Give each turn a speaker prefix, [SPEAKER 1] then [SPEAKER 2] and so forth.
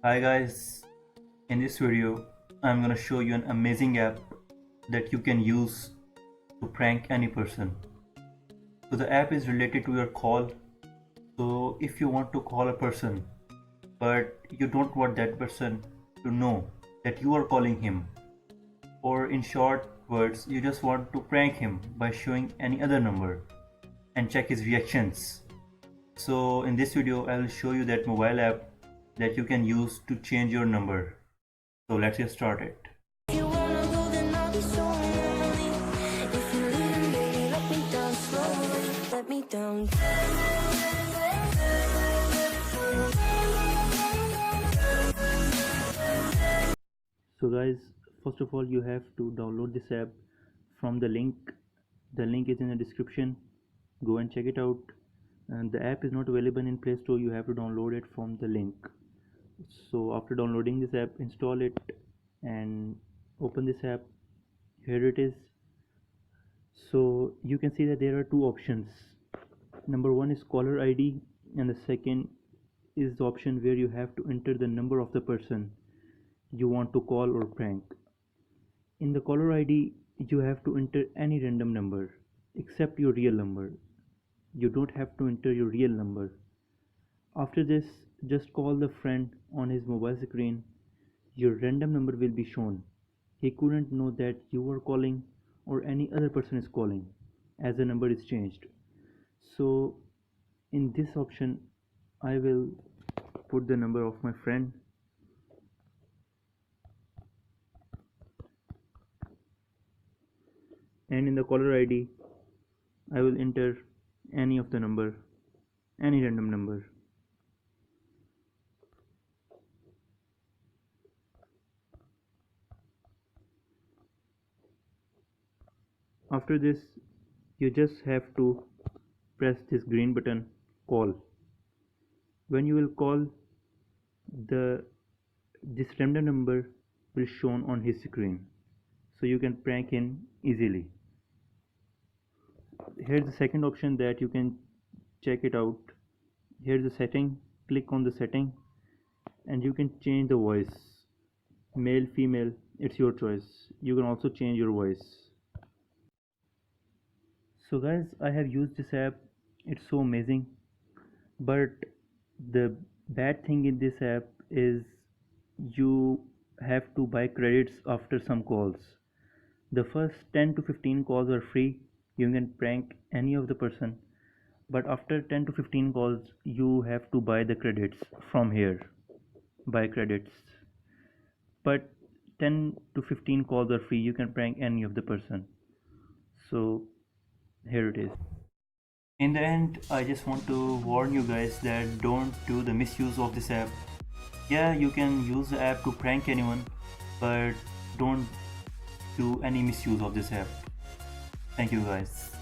[SPEAKER 1] Hi guys, in this video I'm gonna show you an amazing app that you can use to prank any person. So the app is related to your call. So if you want to call a person but you don't want that person to know that you are calling him, or in short words you just want to prank him by showing any other number and check his reactions. So in this video I will show you that mobile app that you can use to change your number. So let's get started.
[SPEAKER 2] If you wanna go, then I'll be so lonely. If you're leaving, baby, let me down slowly. Let me down.
[SPEAKER 1] So guys, first of all you have to download this app from the link. The link is in the description. Go and check it out. And the app is not available in Play Store. You have to download it from the link. So after downloading this app, install it and open this app. Here it is. So you can see that there are two options. Number one is caller ID, and the second is the option where you have to enter the number of the person you want to call or prank. In the caller ID, you have to enter any random number except your real number. You don't have to enter your real number. After this, just call the friend on his mobile screen. Your random number will be shown. He couldn't know that you are calling or any other person is calling as the number is changed. So in this option, I will put the number of my friend, and in the caller ID I will enter any of the number, any random number. After this, you just have to press this green button, call. When you will call, the this random number will shown on his screen, so you can prank him easily. Here's the second option that you can check it out. Here's the setting. Click on the setting and you can change the voice, male, female, it's your choice. You can also change your voice. So guys, I have used this app. It's so amazing, but the bad thing in this app is you have to buy credits after some calls. The first 10 to 15 calls are free. You can prank any of the person, but after 10 to 15 calls you have to buy the credits from here. Buy credits. But 10 to 15 calls are free. You can prank any of the person. So here it is. In the end, I just want to warn you guys that don't do the misuse of this app. Yeah, you can use the app to prank anyone, but don't do any misuse of this app. Thank you guys.